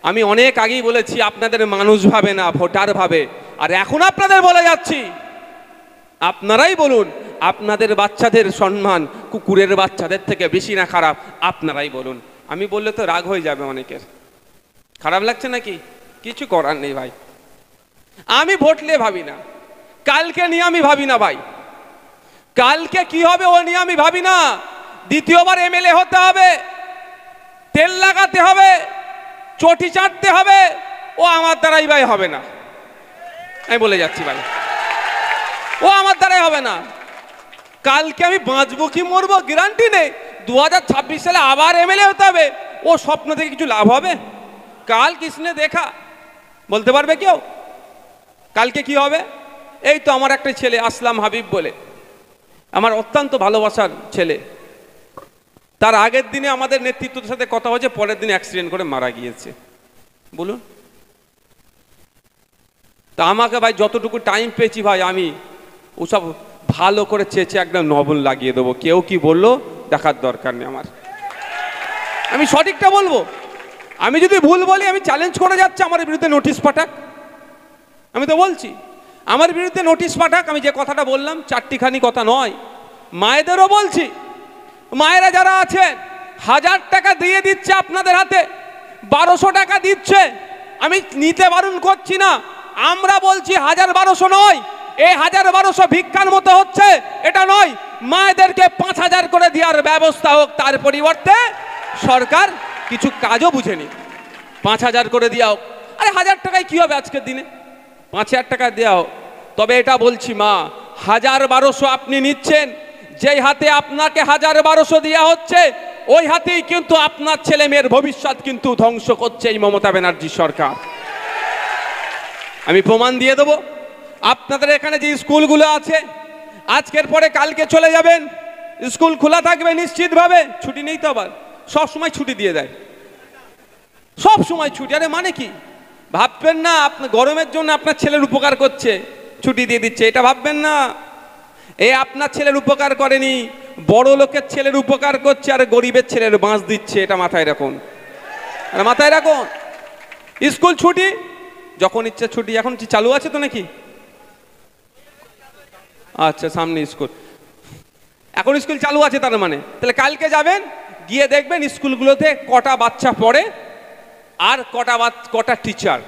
আমি অনেক আগেই বলেছি আপনাদের মানুষ ভাবে না, ভোটার ভাবে। আর এখন আপনাদের বলে যাচ্ছি, আপনারাই বলুন আপনাদের বাচ্চাদের সম্মান কুকুরের বাচ্চাদের থেকে বেশি না খারাপ? আপনারাই বলুন। আমি বললে তো রাগ হয়ে যাবে অনেকের, খারাপ লাগছে নাকি? কিছু করার নেই ভাই। আমি ভোটলে ভাবি না, কালকে নিয়ে আমি ভাবি না ভাই, কালকে কি হবে ও নিয়ে আমি ভাবি না। দ্বিতীয়বার এমএলএ হতে হবে, তেল লাগাতে হবে, চটি চাটতে হবে, ও আমার দ্বারাই ভাই হবে না। আমি বলে যাচ্ছি ভাই, ও আমার দ্বারাই হবে না। কালকে আমি বাঁচবো কি মরবো গ্যারান্টি নেই। 2026 সালে আবার এমএলএ হতে হবে, ও স্বপ্ন থেকে কিছু লাভ হবে? কাল কিসনে দেখা বলতে পারবে কেউ কালকে কি হবে? এই তো আমার একটা ছেলে আসলাম হাবিব বলে, আমার অত্যন্ত ভালোবাসার ছেলে, তার আগের দিনে আমাদের নেতৃত্বের সাথে কথা হয়েছে, পরের দিনে অ্যাক্সিডেন্ট করে মারা গিয়েছে। বলুন, তা আমাকে ভাই যতটুকু টাইম পেয়েছি ভাই, আমি ওসব ভালো করে চেঁচে একদম নবল লাগিয়ে দেবো। কেউ কি বললো দেখার দরকার নেই আমার, আমি সঠিকটা বলবো। আমি যদি ভুল বলি, আমি চ্যালেঞ্জ করে যাচ্ছি আমার বিরুদ্ধে নোটিশ পাঠাক। আমি তো বলছি আমার বিরুদ্ধে নোটিশ পাঠাক। আমি যে কথাটা বললাম চারটিখানি কথা নয়, মায়েদেরও বলছি। মায়েরা যারা আছেন 1000 টাকা দিয়ে দিচ্ছে আপনাদের হাতে, 1200 টাকা দিচ্ছে, আমি নিতে বারণ করছি না। আমরা বলছি 1000-1200 নয়, এই 1000-1200 ভিক্ষার মতো হচ্ছে, এটা নয়। মায়েদেরকে 5000 করে দেওয়ার ব্যবস্থা হোক, তার পরিবর্তে সরকার কিছু কাজও বুঝেনি, 5000 করে দেওয়া হোক। আরে 1000 টাকায় কি হবে আজকের দিনে? 5000 টাকা দেওয়া হোক। তবে এটা বলছি মা, 1000-1200 আপনি নিচ্ছেন, যেই হাতে আপনাকে 1000-1200 দেওয়া হচ্ছে, ওই হাতেই কিন্তু আপনার ছেলে মেয়ের ভবিষ্যৎ কিন্তু ধ্বংস করছে এই মমতা ব্যানার্জি সরকার। আমি প্রমাণ দিয়ে দেবো। আপনাদের এখানে যে স্কুলগুলো আছে, আজকের পরে কালকে চলে যাবেন, স্কুল খোলা থাকবে নিশ্চিতভাবে, ছুটি নেই তো, আবার সব সময় ছুটি দিয়ে দেয়, সব সময় ছুটি। আরে মানে কি ভাববেন না, আপনি গরমের জন্য আপনার ছেলের উপকার করছে, ছুটি দিয়ে দিচ্ছে, এটা ভাববেন না। এ আপনার ছেলের উপকার করেনি, বড় লোকের ছেলের উপকার করছে, আর গরিবের ছেলের বাঁশ দিচ্ছে, এটা মাথায় রাখুন, মাথায় রাখুন। স্কুল ছুটি যখন ইচ্ছে ছুটি, এখন কি চালু আছে তো নাকি? আচ্ছা, সামনে স্কুল, এখন স্কুল চালু আছে, তার মানে তাহলে কালকে যাবেন, গিয়ে দেখবেন স্কুলগুলোতে কটা বাচ্চা পড়ে আর কটা টিচার,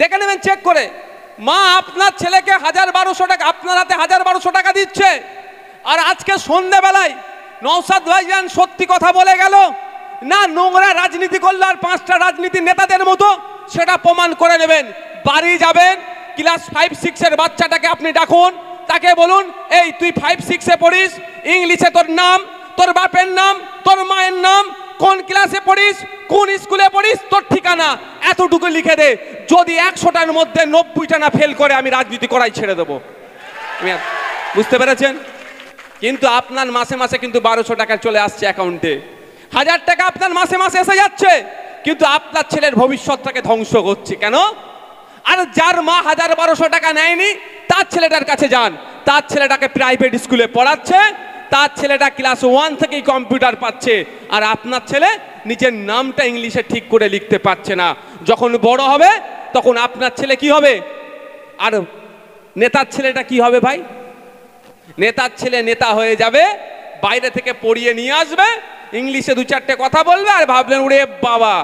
দেখে নেবেন চেক করে। মা আপনার ছেলেকে 1000-1200 টাকা, আপনার হাতে 1000-1200 টাকা দিচ্ছে, আর আজকে সন্ধ্যেবেলায় নওশাদ ভাইজান সত্যি কথা বলে গেল না, নোংরা রাজনীতি করলে আর 5টা রাজনীতির নেতাদের মতো, সেটা প্রমাণ করে নেবেন। বাড়ি যাবেন, ক্লাস 5-6 বাচ্চাটাকে আপনি ডাকুন, তাকে বলুন, এই তুই 5-6 পড়িস, ইংলিশে তোর নাম, তোর বাপের নাম, তোর মায়ের নাম, কোন ক্লাসে পড়িস, কোন স্কুলে পড়িস, তোর ঠিকানা এতটুকু লিখে দে। যদি 100টার মধ্যে 90টা না ফেল করে, আমি রাজনীতি করাই ছেড়ে দেবো। বুঝতে পেরেছেন? কিন্তু আপনার মাসে মাসে কিন্তু 1200 টাকা চলে আসছে অ্যাকাউন্টে, 1000 টাকা আপনার মাসে মাসে এসে যাচ্ছে, কিন্তু আপনার ছেলের ভবিষ্যৎটাকে ধ্বংস করছে। কেন? আর যার মা 1000-1200 টাকা নেয়নি, তার ছেলেটার কাছে যান, তার ছেলেটাকে প্রাইভেট স্কুলে পড়াচ্ছে, তার ছেলেটা ক্লাস 1 থেকেই কম্পিউটার পাচ্ছে, আর আপনার ছেলে নিজের নামটা ইংলিশে ঠিক করে লিখতে পারছে না। যখন বড় হবে তখন আপনার ছেলে কি হবে? আর নেতার ছেলেটা কি হবে ভাই? নেতার ছেলে নেতা হয়ে যাবে, বাইরে থেকে পড়িয়ে নিয়ে আসবে, ইংলিশে 2-4টে কথা বলবে, আর ভাবলেন ওরে বাবা।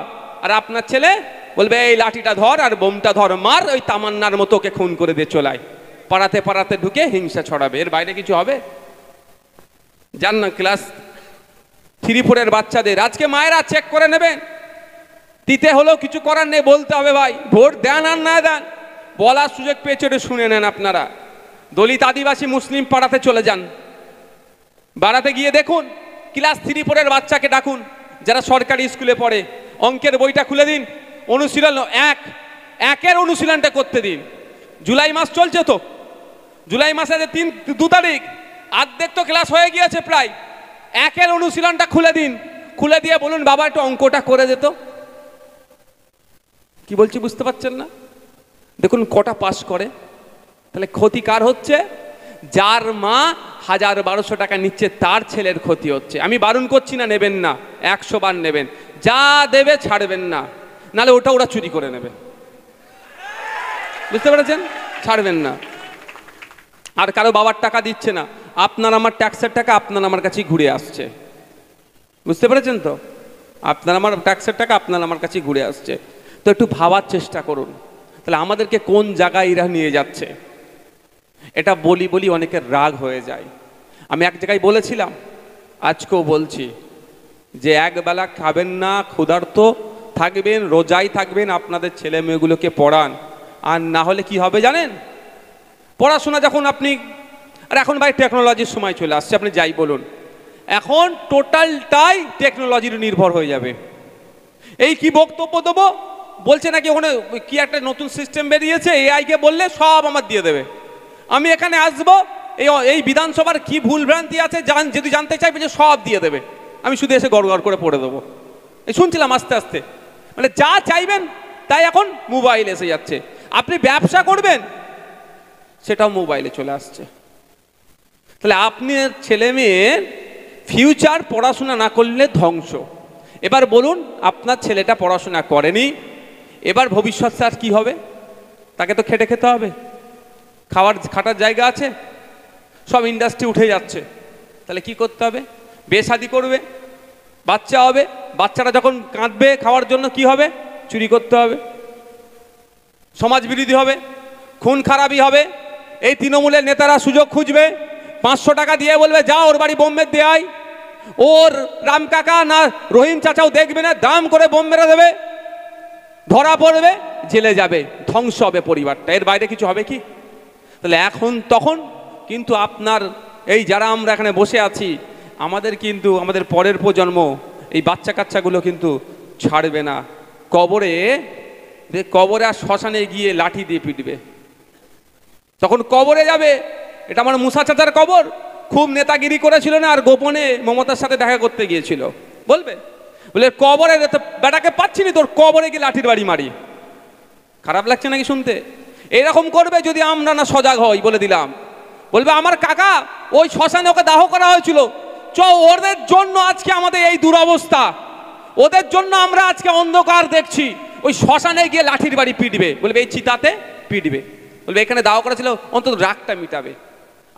আর আপনার ছেলে বলবে এই লাঠিটা ধর আর বোমটা ধর, মার, ওই তামান্নার মতো ওকে খুন করে দিয়ে চলায়, পাড়াতে পাড়াতে ঢুকে হিংসা ছড়াবে, এর বাইরে কিছু হবে? জান না, ক্লাস 3-4 বাচ্চাদের আজকে মায়েরা চেক করে নেবেন, দিতে হলেও কিছু করার নেই, বলতে হবে ভাই, ভোট দেন আর না দেন, বলার সুযোগ পেয়েছে, ওটা শুনে নেন আপনারা। দলিত আদিবাসী মুসলিম পাড়াতে চলে যান, বাড়াতে গিয়ে দেখুন, ক্লাস 3-4 বাচ্চাকে ডাকুন, যারা সরকারি স্কুলে পড়ে, অঙ্কের বইটা খুলে দিন, অনুশীলন একের অনুশীলনটা করতে দিন। জুলাই মাস চলছে তো, জুলাই মাসে 2 তারিখ, অর্ধেক তো ক্লাস হয়ে গিয়েছে প্রায়, একের অনুশীলনটা খুলে দিন, খুলে দিয়ে বলুন বাবা একটু অঙ্কটা করে দিত। কি বলছি বুঝতে পারছেন না? দেখুন কটা পাস করে, তাহলে ক্ষতি কার হচ্ছে? যার মা 1000-1200 টাকা নিচ্ছে, তার ছেলের ক্ষতি হচ্ছে। আমি বারণ করছি না, নেবেন না, 100 বার নেবেন। যা দেবে ছাড়বেন না, নাহলে ওটা ওরা চুরি করে নেবে। বুঝতে পেরেছেন? ছাড়বেন না। আর কারো বাবার টাকা দিচ্ছে না, আপনার আমার ট্যাক্সের টাকা আপনার আমার কাছেই ঘুরে আসছে। বুঝতে পেরেছেন তো? আপনার আমার ট্যাক্সের টাকা আপনার আমার কাছেই ঘুরে আসছে। তো একটু ভাবার চেষ্টা করুন, তাহলে আমাদেরকে কোন জায়গায় এরা নিয়ে যাচ্ছে। এটা বলি বলি অনেকের রাগ হয়ে যায়। আমি এক জায়গায় বলেছিলাম, আজকেও বলছি, যে একবেলা খাবেন না, ক্ষুধার্ত থাকবেন, রোজাই থাকবেন, আপনাদের ছেলে মেয়েগুলোকে পড়ান। আর না হলে কি হবে জানেন? পড়াশোনা যখন আপনি, আর এখন ভাই টেকনোলজির সময় চলে আসছে, আপনি যাই বলুন, এখন টোটালটাই টেকনোলজির নির্ভর হয়ে যাবে। এই কি বক্তব্য দেবো বলছে নাকি, ওখানে কি একটা নতুন সিস্টেম বেরিয়েছে, এআইকে বললে সব আমার দিয়ে দেবে। আমি এখানে আসবো, এই বিধানসভার কি ভুলভ্রান্তি আছে যদি জানতে চাইবে, যে সব দিয়ে দেবে, আমি শুধু এসে গড় গড় করে পড়ে দেবো। এই শুনছিলাম আস্তে আস্তে, মানে যা চাইবেন তাই এখন মোবাইল এসে যাচ্ছে। আপনি ব্যবসা করবেন, সেটাও মোবাইলে চলে আসছে। তাহলে আপনার ছেলে মেয়ের ফিউচার পড়াশোনা না করলে ধ্বংস। এবার বলুন, আপনার ছেলেটা পড়াশোনা করেনি, এবার ভবিষ্যৎ তার কি হবে? তাকে তো খেটে খেতে হবে, খাটার জায়গা আছে, সব ইন্ডাস্ট্রি উঠে যাচ্ছে। তাহলে কি করতে হবে? বেশাদি করবে, বাচ্চা হবে, বাচ্চারা যখন কাঁদবে খাওয়ার জন্য কি হবে? চুরি করতে হবে, সমাজ বিরোধী হবে, খুন খারাপি হবে। এই তৃণমূলের নেতারা সুযোগ খুঁজবে, 500 টাকা দিয়ে বলবে যা ওর বাড়ি বোম মেরে দেয়, ওর রাম কাকা না রহিম চাচাও দেখবে না, দাম করে বোম মেরে দেবে, ধরা পড়বে, জেলে যাবে, ধ্বংস হবে পরিবারটা। এর বাইরে কিছু হবে কি? তাহলে এখন তখন কিন্তু আপনার এই যারা আমরা এখানে বসে আছি, আমাদের কিন্তু আমাদের পরের প্রজন্ম, এই বাচ্চা কাচ্চাগুলো কিন্তু ছাড়বে না। কবরে আর শ্মশানে গিয়ে লাঠি দিয়ে পিটবে। তখন কবরে যাবে, এটা আমার মুসা চাচার কবর, খুব নেতাগিরি করেছিল না, আর গোপনে মমতার সাথে দেখা করতে গিয়েছিল, বলবে কবরে বেটাকে পাচ্ছি না, তোর কবরে গিয়ে লাঠির বাড়ি মারি। খারাপ লাগছে নাকি শুনতে? এরকম করবে যদি আমরা না সজাগ হই, বলে দিলাম। বলবে আমার কাকা ওই শ্মশানে ওকে দাহ করা হয়েছিল, ওদের জন্য আজকে আমাদের এই দুরবস্থা, ওদের জন্য আমরা আজকে অন্ধকার দেখছি। ওই শ্মশানে গিয়ে লাঠির বাড়ি পিটবে, বলবে এই চিতাতে পিটবে, বলবে এখানে দাহ করা ছিল, অন্তত রাগটা মিটাবে।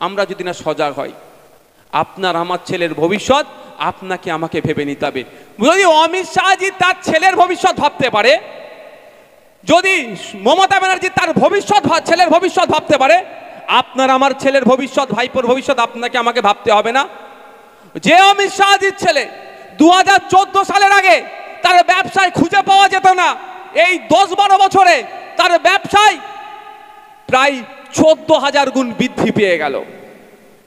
আমরা যদি না সজাগ হই, আপনার আমার ছেলের ভবিষ্যৎ আপনাকে আমাকে ভেবে নিতে হবে। যদি অমিত শাহজি তার ছেলের ভবিষ্যৎ ভাবতে পারে, যদি মমতা ব্যানার্জি তার ছেলের ভবিষ্যৎ ভাবতে পারে, আপনার আমার ছেলের ভবিষ্যৎ, ভাইপোর ভবিষ্যৎ আপনাকে আমাকে ভাবতে হবে না? যে অমিত শাহজির ছেলে 2014 সালের আগে তার ব্যবসায় খুঁজে পাওয়া যেত না, এই 10-12 বছরে তার ব্যবসায় প্রায় 14,000 গুণ বৃদ্ধি পেয়ে গেল,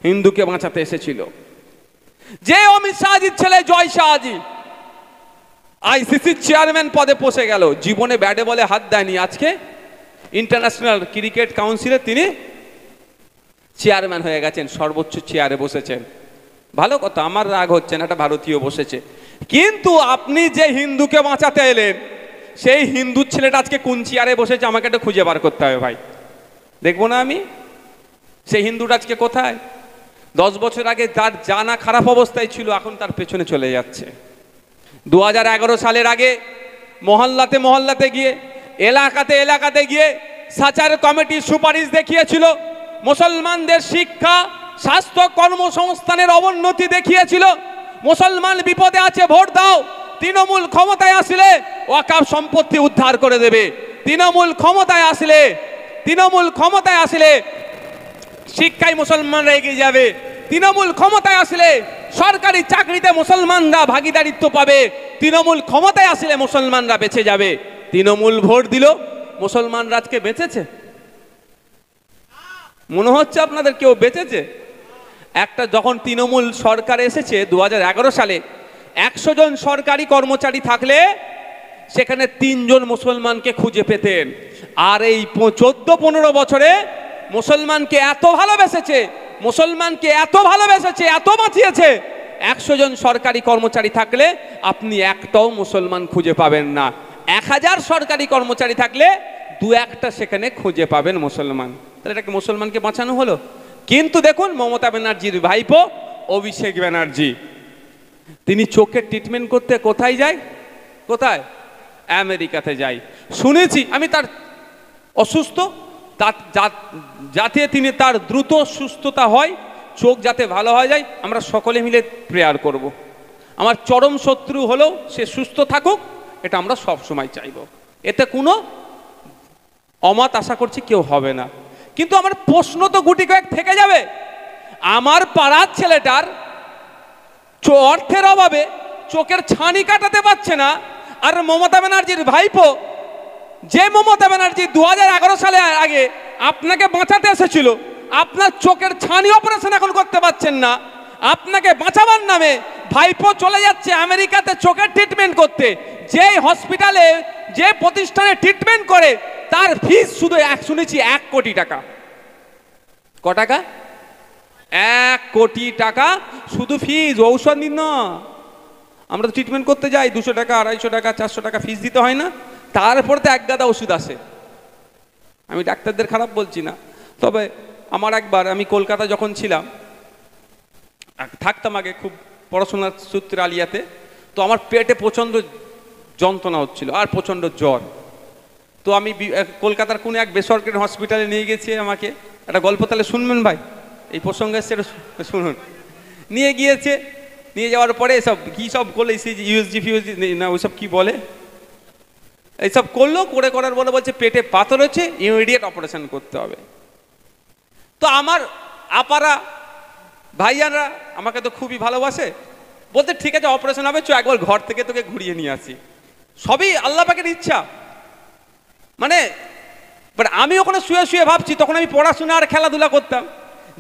হিন্দুকে বাঁচাতে এসেছিল। যে অমিত শাহজির ছেলে জয় শাহজি আইসিসির চেয়ারম্যান পদে পৌঁছে গেল, জীবনে ব্যাটে বলে হাত দেয়নি, আজকে ইন্টারন্যাশনাল ক্রিকেট কাউন্সিলে তিনি চেয়ারম্যান হয়ে গেছেন, সর্বোচ্চ চেয়ারে বসেছেন। ভালো কথা, আমার রাগ হচ্ছে না, একটা ভারতীয় বসেছে। কিন্তু আপনি যে হিন্দুকে বাঁচাতে এলেন, সেই হিন্দুর ছেলেটা আজকে কোন চেয়ারে বসেছে আমাকে একটা খুঁজে বার করতে হবে ভাই, দেখবো না আমি সেই হিন্দুটা আজকে কোথায়? 10 বছর আগে তার জানা খারাপ অবস্থায় ছিল, এখন তার পেছনে চলে যাচ্ছে। 2011 সালের আগে মহল্লাতে গিয়ে, এলাকাতে গিয়ে সাচার কমিটির সুপারিশ দেখিয়েছিল, মুসলমানদের শিক্ষা, স্বাস্থ্য, কর্মসংস্থানের অবনতি দেখিয়েছিল। মুসলমান বিপদে আছে, ভোট দাও। তৃণমূল ক্ষমতায় আসলে ওয়াকফ সম্পত্তি উদ্ধার করে দেবে। তৃণমূল ক্ষমতায় আসলে শিক্ষায় মুসলমানরা এগিয়ে যাবে। তৃণমূল ক্ষমতায় আসলে সরকারি চাকরিতে মুসলমানরা ভাগিদারিত্ব পাবে। তৃণমূল ক্ষমতায় আসলে মুসলমানরা বেঁচে যাবে। তৃণমূল ভোট দিল, মুসলমানরা আজকে বেঁচেছে? মনে হচ্ছে আপনাদের কেউ বেঁচেছে? একটা যখন তৃণমূল সরকার এসেছে 2011 সালে, 100 জন সরকারি কর্মচারী থাকলে সেখানে 3 জন মুসলমানকে খুঁজে পেতেন। আর এই 14-15 বছরে মুসলমানকে এত ভালোবেসেছে, এত বাঁচিয়েছে, 100 জন সরকারি কর্মচারী থাকলে আপনি একটাও মুসলমান খুঁজে পাবেন না। 1000 সরকারি কর্মচারী থাকলে 2-1টা সেখানে খুঁজে পাবেন মুসলমান। তাহলে এটাকে মুসলমানকে বাঁচানো হলো। কিন্তু দেখুন মমতা ব্যানার্জির ভাইপো অভিষেক ব্যানার্জি, তিনি চোখের ট্রিটমেন্ট করতে কোথায় যায়? কোথায়? আমেরিকাতে যাই। শুনেছি আমি তার অসুস্থ, যাতে তিনি তার দ্রুত সুস্থতা হয়, চোখ যাতে ভালো হয়ে যায়, আমরা সকলে মিলে প্রেয়ার করব। আমার চরম শত্রু হলেও সে সুস্থ থাকুক, এটা আমরা সব সময় চাইব। এতে কোনো অমত আশা করছি কেউ হবে না। কিন্তু আমার প্রশ্ন তো গুটি কয়েক থেকে যাবে। আমার পাড়ার ছেলেটার অর্থের অভাবে চোখের ছানি কাটাতে পারছে না, আর মমতা ব্যানার্জির ভাইপো, যে মমতা ব্যানার্জি 2011 সালে আগে আপনাকে বাঁচাতে এসেছিল, আপনার চোখের ছানি অপারেশন এখন করতে পারছেন না, আপনাকে বাঁচাবার নামে ভাইপো চলে যাচ্ছে আমেরিকাতে চোখের ট্রিটমেন্ট করতে। যেই হসপিটালে, যে প্রতিষ্ঠানে ট্রিটমেন্ট করে, তার ফিস শুধু শুনেছি 1 কোটি টাকা। ক টাকা? 1 কোটি টাকা শুধু ফিস, ঔষধ নিন না। আমরা তো ট্রিটমেন্ট করতে যাই, 200 টাকা, 250 টাকা, 400 টাকা ফিস দিতে হয় না? তারপরে তো এক গাদা ওষুধ আসে। আমি ডাক্তারদের খারাপ বলছি না, তবে আমার একবার, আমি কলকাতা যখন ছিলাম, থাকতাম আগে খুব পড়াশোনার সূত্রে আলিয়াতে, তো আমার পেটে প্রচণ্ড যন্ত্রণা হচ্ছিল আর প্রচণ্ড জ্বর। তো আমি কলকাতার কোনো এক বেসরকারি হসপিটালে নিয়ে গেছি আমাকে। একটা গল্প তাহলে শুনবেন ভাই, এই প্রসঙ্গে সেটা শুনুন। নিয়ে গিয়েছে, নিয়ে যাওয়ার পরে এসব কী সব করলো, ইউএসজি ফিউএসজি না ওইসব কী বলে, এইসব করলো, করার বলে বলছে পেটে পাথর হচ্ছে, ইমিডিয়েট অপারেশন করতে হবে। তো আমার আপারা ভাইয়ারা আমাকে তো খুবই ভালোবাসে, বলতে ঠিক আছে অপারেশন হবে, চো একবার ঘর থেকে তোকে ঘুরিয়ে নিয়ে আসি। সবই আল্লাহ পাকের ইচ্ছা। মানে আমি ওখানে শুয়ে শুয়ে ভাবছি, তখন আমি পড়াশোনা আর খেলাধুলা করতাম,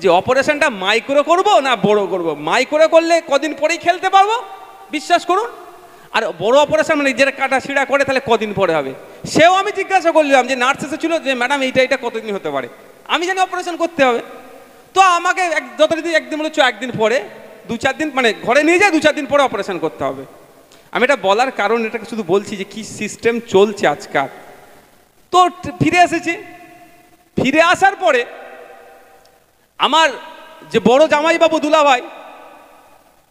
যে অপারেশনটা মাইক্রো করব না বড় করব। মাইক্রো করলে কদিন পরেই খেলতে পারবো, বিশ্বাস করুন। আর বড় অপারেশন মানে যেটা কাটা ছিঁড়া করে, তাহলে কদিন পরে হবে। সেও আমি জিজ্ঞাসা করলাম, যে নার্স এসেছিল, যে ম্যাডাম এইটা কতদিন হতে পারে, আমি জানি অপারেশন করতে হবে। তো আমাকে যথারীতি একদিন বলে, একদিন পরে 2-4 দিন, মানে ঘরে নিয়ে যায়, 2-4 দিন পরে অপারেশন করতে হবে। আমি এটা বলার কারণ, এটাকে শুধু বলছি যে কি সিস্টেম চলছে আজকাল। তো ফিরে এসেছি, ফিরে আসার পরে আমার যে বড় জামাইবাবু দুলাভাই,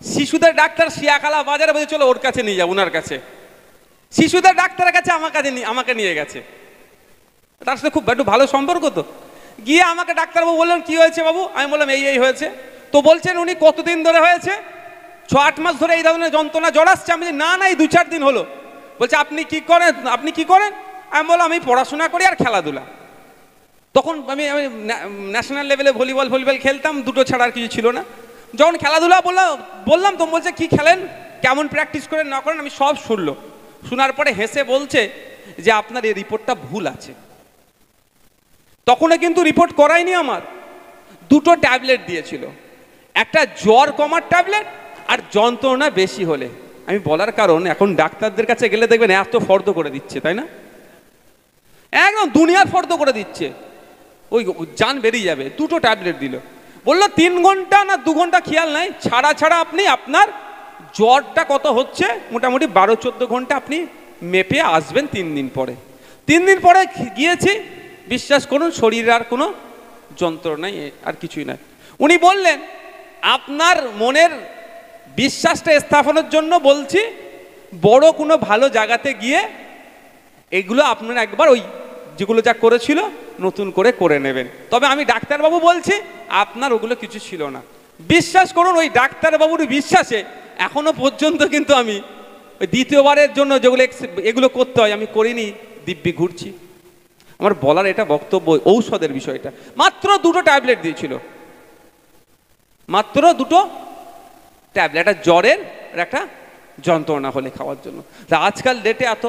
শিশুদের ডাক্তার শিয়াখালা বাজারে বলে, চলো ওর কাছে নিয়ে যাবো, ওনার কাছে। শিশুদের ডাক্তারের কাছে আমাকে নিয়ে গেছে। তার সাথে খুব একটু ভালো সম্পর্ক। তো গিয়ে আমাকে ডাক্তারবাবু বললেন, কি হয়েছে বাবু? আমি বললাম এই হয়েছে। তো বলছেন উনি, কতদিন ধরে হয়েছে? 6-8 মাস ধরে এই ধরনের যন্ত্রণা জ্বর আসছে। আমি না এই 2-4 দিন হলো। বলছে আপনি কি করেন? আমি বললাম আমি পড়াশোনা করি আর খেলাধুলা। তখন আমি ন্যাশনাল লেভেলে ভলিবল খেলতাম, দুটো ছাড়া আর কিছু ছিল না। যখন খেলাধুলা বললাম, তো বলছে কি খেলেন, কেমন প্র্যাকটিস করেন না করেন, আমি সব শুনলো। শোনার পরে হেসে বলছে যে আপনার এই রিপোর্টটা ভুল আছে। তখনও কিন্তু রিপোর্ট করায়নি আমার, 2টো ট্যাবলেট দিয়েছিল, একটা জ্বর কমার ট্যাবলেট আর যন্ত্রণা বেশি হলে। আমি বলার কারণ, এখন ডাক্তারদের কাছে গেলে দেখবেন এত ফর্দ করে দিচ্ছে, তাই না? একদম দুনিয়ার ফর্দ করে দিচ্ছে, ওই জান বেরিয়ে যাবে। 2টো ট্যাবলেট দিল, বললো 3 ঘন্টা না 2 ঘন্টা খেয়াল নাই, ছাড়া আপনি আপনার জ্বরটা কত হচ্ছে মোটামুটি 12-14 ঘন্টা আপনি মেপে আসবেন 3 দিন পরে। 3 দিন পরে গিয়েছি, বিশ্বাস করুন শরীরে আর কোনো যন্ত্রণা নাই, আর কিছুই নাই। উনি বললেন আপনার মনের বিশ্বাসটা স্থাপনের জন্য বলছি, বড় কোনো ভালো জায়গাতে গিয়ে এগুলো আপনারা একবার ওই যেগুলো যা করেছিল নতুন করে নেবেন। তবে আমি ডাক্তারবাবু বলছি, আপনার ওগুলো কিছু ছিল না। বিশ্বাস করুন, ওই ডাক্তারবাবুর বিশ্বাসে এখনো পর্যন্ত কিন্তু আমি ওই দ্বিতীয়বারের জন্য যেগুলো এগুলো করতে হয় আমি করিনি, দিব্যি ঘুরছি। আমার বলার এটা বক্তব্য ঔষধের বিষয়টা। মাত্র 2টো ট্যাবলেট দিয়েছিল, মাত্র 2টো ট্যাবলেট, একটা জ্বরের আর একটা যন্ত্রণা হলে খাওয়ার জন্য। আজকাল ডেটে এত,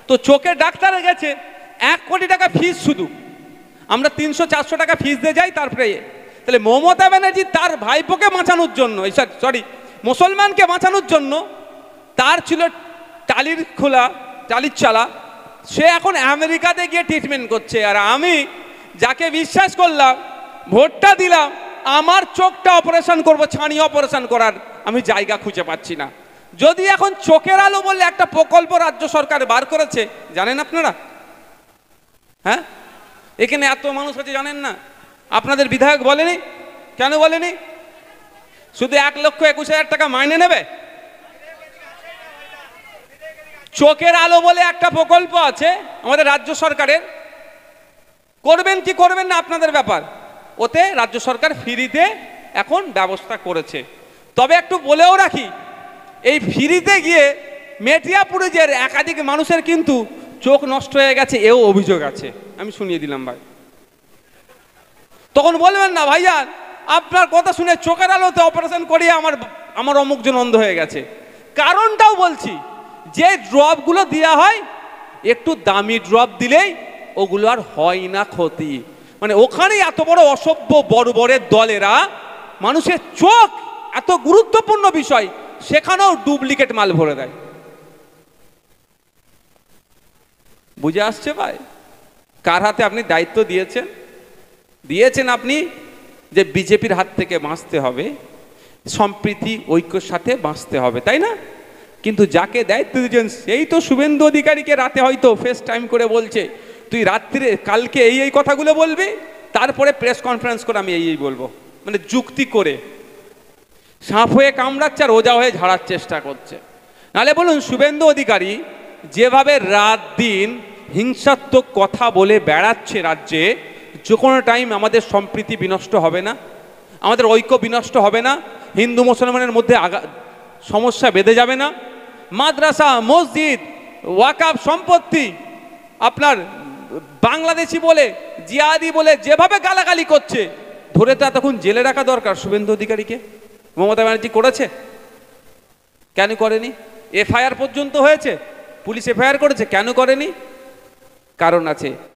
তো চোখের ডাক্তারে গেছে 1 কোটি টাকা ফিস, শুধু আমরা 300-400 টাকা ফিস দিয়ে যাই। তারপরে তাহলে মমতা ব্যানার্জি তার ভাইপোকে বাঁচানোর জন্য, মুসলমানকে বাঁচানোর জন্য, তার ছিল টালির চালা, সে এখন আমেরিকাতে গিয়ে ট্রিটমেন্ট করছে। আর আমি যাকে বিশ্বাস করলাম, ভোটটা দিলাম, আমার চোখটা অপারেশন করব, ছানি অপারেশন করার আমি জায়গা খুঁজে পাচ্ছি না। যদি এখন চোখের আলো বলে একটা প্রকল্প রাজ্য সরকার বার করেছে, জানেন আপনারা? হ্যাঁ, এখানে এত মানুষ আছে জানেন না? আপনাদের বিধায়ক বলেনি? কেন বলেনি? শুধু 1,21,000 টাকা মাইনে নেবে। চোখের আলো বলে একটা প্রকল্প আছে আমাদের রাজ্য সরকারের, করবেন কি করবেন না আপনাদের ব্যাপার। ওতে রাজ্য সরকার ফ্রিতে এখন ব্যবস্থা করেছে। তবে একটু বলেও রাখি, এই ফ্রিতে গিয়ে মেটিয়াপুরে যে একাধিক মানুষের কিন্তু চোখ নষ্ট হয়ে গেছে, এও অভিযোগ আছে। আমি শুনিয়ে দিলাম ভাই, তখন বলবেন না ভাইজান আপনার কথা শুনে চোখের আলোতে অপারেশন করিয়ে আমার অমুকজন অন্ধ হয়ে গেছে। কারণটাও বলছি, যে ড্রপগুলো দেওয়া হয় একটু দামি ড্রপ দিলেই ওগুলো আর হয় না ক্ষতি। মানে ওখানেই এত বড় অসভ্য বর্বরের দলেরা মানুষের চোখ, এত গুরুত্বপূর্ণ বিষয়, সেখানেও ডুপ্লিকেট মাল ভরে দেয়। বুঝে আসছে ভাই কার হাতে আপনি দায়িত্ব দিয়েছেন আপনি, যে বিজেপির হাত থেকে বাঁচতে হবে, সম্প্রীতি ঐক্যের সাথে বাঁচতে হবে, তাই না? কিন্তু যাকে দায়িত্ব দিয়েছেন সেই তো শুভেন্দু অধিকারীকে রাতে হয়তো ফেস টাইম করে বলছে তুই রাত্রিরে কালকে এই কথাগুলো বলবি, তারপরে প্রেস কনফারেন্স করে আমি এই বলবো, মানে যুক্তি করে সাপ হয়ে কামড়াচ্ছে আর ওজা হয়ে ঝাড়ার চেষ্টা করছে। নাহলে বলুন, শুভেন্দু অধিকারী যেভাবে রাত দিন হিংসাত্মক কথা বলে বেড়াচ্ছে রাজ্যে, যে কোনো টাইম আমাদের সম্প্রীতি বিনষ্ট হবে না, আমাদের ঐক্য বিনষ্ট হবে না, হিন্দু মুসলমানের মধ্যে সমস্যা বেঁধে যাবে না, মাদ্রাসা মসজিদ ওয়াকাফ সম্পত্তি আপনার বাংলাদেশি বলে জিহাদি বলে যেভাবে গালাগালি করছে, ধরে তো এতক্ষণ জেলে রাখা দরকার শুভেন্দু অধিকারীকে। মমতা ব্যানার্জি করেছে? কেন করেনি? এফআইআর পর্যন্ত হয়েছে, পুলিশ এফআইআর করেছে, কেন করেনি? কারণ আছে।